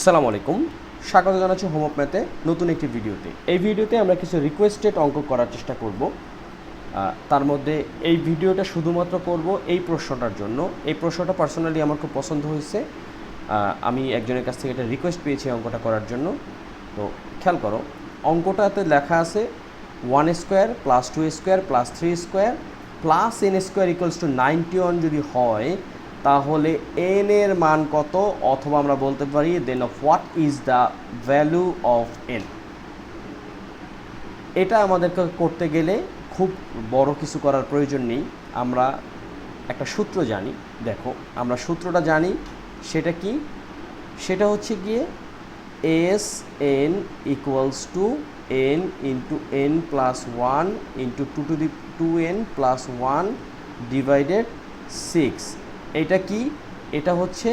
আসসালামু আলাইকুম, স্বাগত জানাচ্ছি হোমওয়ার্ক ম্যাথে নতুন একটি ভিডিওতে। এই ভিডিওতে আমরা কিছু রিকোয়েস্টেড অঙ্ক করার চেষ্টা করব। তার মধ্যে এই ভিডিওটা শুধুমাত্র করব এই প্রশ্নটার জন্য। এই প্রশ্নটা পার্সোনালি আমার খুব পছন্দ হয়েছে, আমি একজনের কাছ থেকে এটা রিকোয়েস্ট পেয়েছি অঙ্কটা করার জন্য। তো খেয়াল করো, অঙ্কটাতে লেখা আছে 1 square plus 2 square plus 3 square plus n square equals to 91 যদি হয়, তাহলে n এর মান কত, অথবা আমরা বলতে পারি then of what is the value of n। এটা আমাদেরকে করতে গেলে খুব বড় কিছু করার প্রয়োজন নেই, আমরা একটা সূত্র জানি। দেখো, আমরা সূত্রটা জানি, সেটা কি? সেটা হচ্ছে গিয়ে S N equals to n into n plus 1 into 2n plus 1 divided 6। এটা কি? এটা হচ্ছে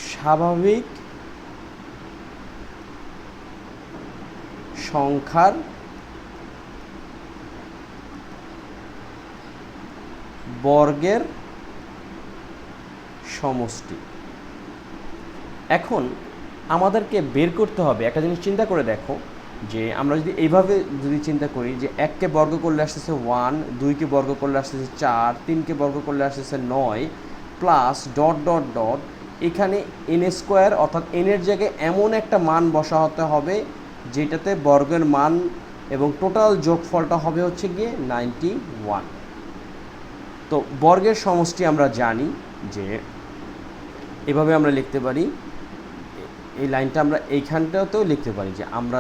স্বাভাবিক সংখ্যার বর্গের সমষ্টি। এখন আমাদেরকে বের করতে হবে একটা জিনিস। চিন্তা করে দেখো যে আমরা যদি এইভাবে চিন্তা করি যে 1কে বর্গ করলে আসতেছে 1, 2কে বর্গ করলে আসতেছে 4, 3কে বর্গ করলে আসতেছে 9, প্লাস ডট ডট ডট এখানে n স্কোয়ার, অর্থাৎ n এর জায়গায় এমন একটা মান বসাতে হবে যেটাতে বর্গের মান এবং টোটাল যোগফলটা হবে হচ্ছে গিয়ে 91। তো বর্গের সমষ্টি আমরা জানি যে এভাবে আমরা লিখতে পারি। এই লাইনটা আমরা এইখানটাতেও লিখতে পারি যে আমরা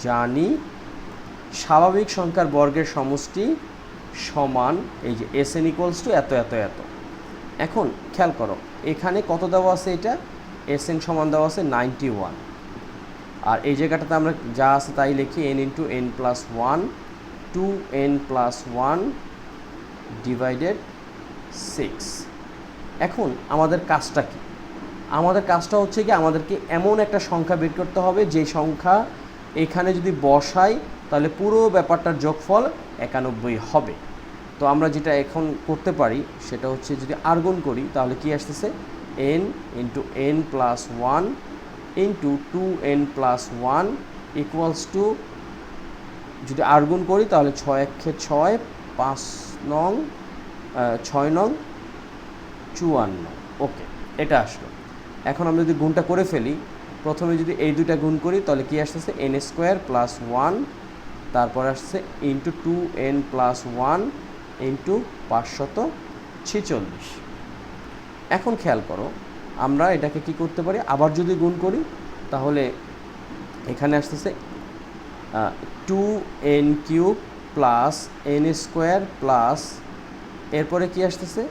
জানি স্বাভাবিক সংখ্যার বর্গের সমষ্টি সমান এই যে এস এন ইকুয়ালস টু এত এত এত। এখন খেয়াল করো, এখানে কত দেওয়া আছে? এটা এস এন সমান দেওয়া আছে 91, আর এই জায়গাটাতে আমরা যা আছে তাই লিখি n into n plus 1 2n plus 1 divided 6। এখন আমাদের কাজটা কি? আমাদের কাজটা হচ্ছে কি, আমাদেরকে এমন একটা সংখ্যা বের করতে হবে যে সংখ্যা এখানে যদি বসাই তাহলে পুরো ব্যাপারটার যোগফল 91 হবে। তো আমরা যেটা এখন করতে পারি সেটা হচ্ছে, যদি আর গুণ করি তাহলে কি আসতেছে n into n plus 1 into 2n plus 1 equals to, যদি আর গুণ করি তাহলে 6 একে 6, 5 নং 6 নং 54। ওকে, এটা আসলো। এখন আমরা যদি গুণটা করে ফেলি, প্রথমে যদি এই দুইটা গুণ করি তাহলে কি আসতেছে n স্কোয়ার প্লাস 1, তারপর আসছে ইন্টু 2n প্লাস 1 ইন্টু 546। এখন খেয়াল করো, আমরা এটাকে কি করতে পারি, আবার যদি গুণ করি তাহলে এখানে আসতেছে 2n cube plus n square plus, এরপরে কি আসতেছে,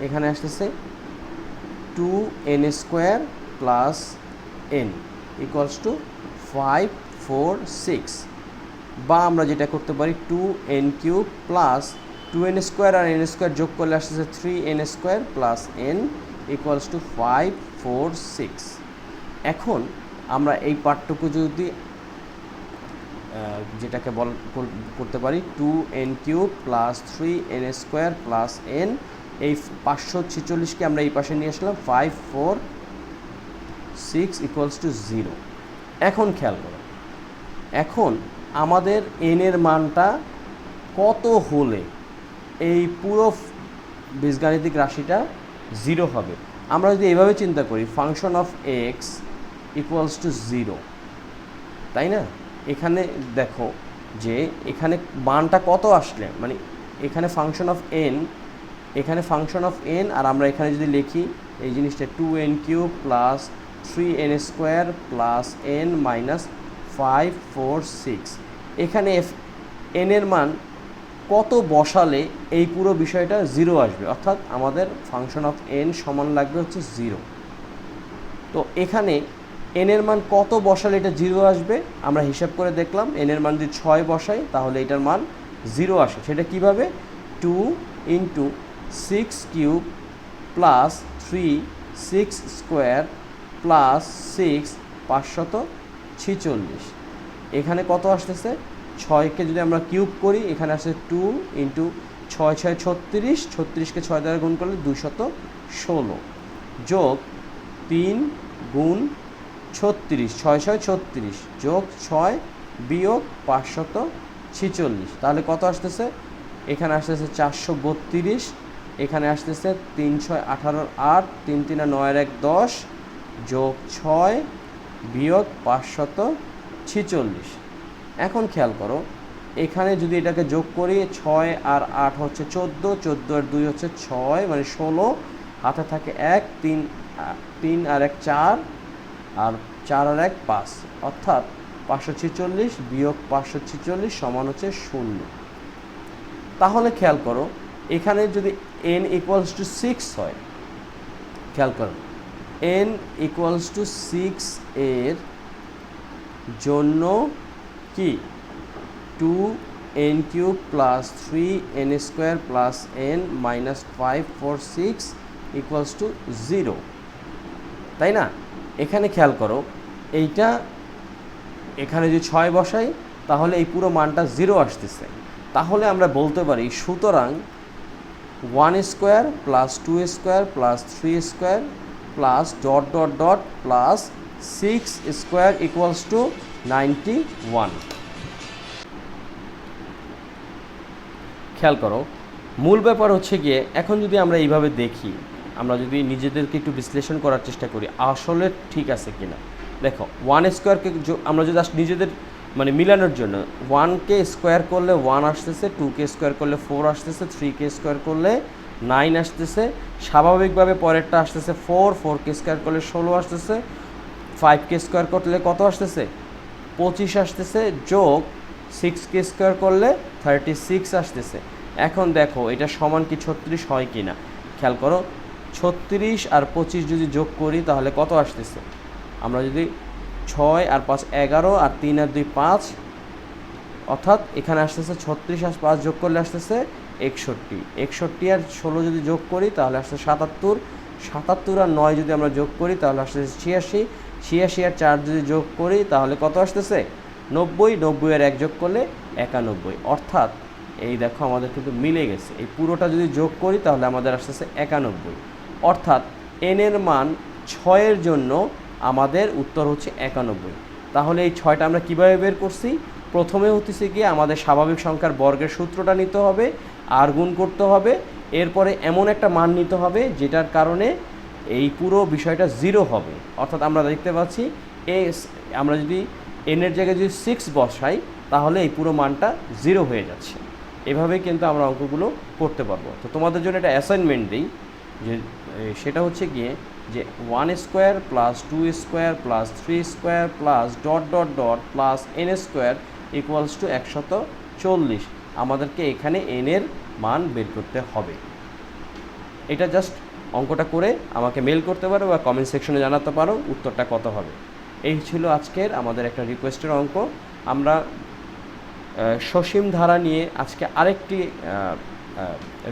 এখানে আসতেছে 2n square plus n equals to 546। বা আমরা যেটা করতে পারি 2n cube plus 2n square আর n স্কোয়ার যোগ করলে আসতেছে 3n square plus n equals to 546। এখন আমরা এই পার্টটুকু যদি যেটাকে করতে পারি 2n cube plus 3n square plus n, এই 546কে আমরা এই পাশে নিয়ে আসলাম, 546 ইকুয়ালস টু 0। এখন খেয়াল করো, এখন আমাদের n এর মানটা কত হলে এই পুরো বীজগাণিতিক রাশিটা 0 হবে? আমরা যদি এইভাবে চিন্তা করি, function of x equals to 0, তাই না? এখানে দেখো যে এখানে মানটা কত আসলে, মানে এখানে ফাংশন অফ n, এখানে ফাংশন অফ n, আর আমরা এখানে যদি লিখি এই জিনিসটা 2n cube plus 3n square plus n minus 546, এখানে n এর মান কত বসালে এই পুরো বিষয়টা 0 আসবে, অর্থাৎ আমাদের ফাংশন অফ n সমান লাগবে হচ্ছে 0। তো এখানে n এর মান কত বসালে এটা 0 আসবে? আমরা হিসাব করে দেখলাম, n এর মান যদি 6 বসাই তাহলে এটার মান 0 আসে। সেটা কিভাবে? 2 into 6 cube plus 3 6 square plus 6 546। এখানে কত আসতেছে? 6কে যদি আমরা কিউব করি এখানে আসে 2 ইন্টু ছয় ছয় 36, 36কে 6 দ্বারা গুণ করলে 216 যোগ 3 গুণ 36, 6 6 36 যোগ 6 বিয়োগ 546, তাহলে কত আসতেছে? এখানে আসতেছে 432, এখানে আসতেছে 3 6 18 8, 3 3 9 1 10 যোগ 6 বিয়োগ 546। এখন খেয়াল করো, এখানে যদি এটাকে যোগ করি 6 আর 8 হচ্ছে 14, 14 আর 2 হচ্ছে 6 মানে 16, হাতে থাকে 1, 3 আর 1 4, আর 4 আর 1 5, অর্থাৎ 546 বিয়োগ 546 সমান হচ্ছে 0। তাহলে খেয়াল করো, এখানে যদি n ইকুয়ালস টু 6 হয়, খেয়াল করো n ইকুয়ালস টু 6 এর জন্য কি 2n cube plus 3n square plus n minus 546 equals to 0, তাই না? এখানে খেয়াল করো, এইটা এখানে যদি 6 বসাই তাহলে এই পুরো মানটা 0 আসতেছে। তাহলে আমরা বলতে পারি সুতরাং 1 square plus 2 square plus 3 square plus dot dot dot plus 6 square equals to 91। খেয়াল করো, মূল ব্যাপার হচ্ছে গিয়ে এখন যদি আমরা এইভাবে দেখি, আমরা যদি নিজেদেরকে একটু বিশ্লেষণ করার চেষ্টা করি আসলে ঠিক আছে কিনা। দেখো 1 স্কোয়ারকে আমরা যদি নিজেদের মানে মিলানোর জন্য 1কে স্কোয়ার করলে 1 আসতেছে, 2কে স্কোয়ার করলে 4 আসতেছে, 3কে স্কোয়ার করলে 9 আসতেছে, স্বাভাবিকভাবে পরেরটা আসতেছে 4, 4কে স্কোয়ার করলে 16 আসতেছে, 5কে স্কোয়ার করলে কত আসতেছে 25 আসতেছে, যোগ 6কে স্কোয়ার করলে 36 আসতেছে। এখন দেখো এটা সমান কি 36 হয় কি না, খেয়াল করো 36 আর 25 যদি যোগ করি তাহলে কত আসতেছে, আমরা যদি 6 আর 5 11 আর 3 আর 2 5, অর্থাৎ এখানে আসতেছে 36 আর 5 যোগ করলে আসতেছে 61, 61 আর 16 যদি যোগ করি তাহলে আসছে 77, 77 আর 9 যদি আমরা যোগ করি তাহলে আসতেছে 86, 86 আর 4 যদি যোগ করি তাহলে কত আসতেছে 90, 90 আর 1 যোগ করলে 91, অর্থাৎ এই দেখো আমাদের কিন্তু মিলে গেছে। এই পুরোটা যদি যোগ করি তাহলে আমাদের আসতেছে 91, অর্থাৎ n এর মান 6 এর জন্য আমাদের উত্তর হচ্ছে 91। তাহলে এই 6টা আমরা কিভাবে বের করছি, প্রথমে হতেছে গিয়ে আমাদের স্বাভাবিক সংখ্যার বর্গের সূত্রটা নিতে হবে, আর গুণ করতে হবে, এরপরে এমন একটা মান নিতে হবে যেটার কারণে এই পুরো বিষয়টা 0 হবে। অর্থাৎ আমরা দেখতে পাচ্ছি আমরা যদি n এর জায়গায় যদি 6 বসাই তাহলে এই পুরো মানটা 0 হয়ে যাচ্ছে। এভাবেই কিন্তু আমরা অঙ্কগুলো করতে পারবো। তো তোমাদের জন্য একটা অ্যাসাইনমেন্ট দিই, যে সেটা হচ্ছে গিয়ে যে 1 square plus 2 square plus 3 square plus dot dot dot plus n square equals to 140, আমাদেরকে এখানে n এর মান বের করতে হবে। এটা জাস্ট অঙ্কটা করে আমাকে মেল করতে পারো বা কমেন্ট সেকশনে জানাতে পারো উত্তরটা কত হবে। এই ছিল আজকের আমাদের একটা রিকোয়েস্টের অঙ্ক। আমরা সসীম ধারা নিয়ে আজকে আরেকটি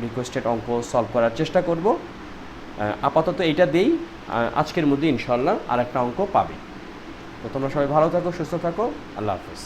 রিকোয়েস্টেড অঙ্ক সলভ করার চেষ্টা করব। আপাতত এইটা দেই, আজকের মধ্যে ইনশাল্লাহ আরেকটা অঙ্ক পাবে। তো তোমরা সবাই ভালো থাকো, সুস্থ থাকো, আল্লাহ হাফেজ।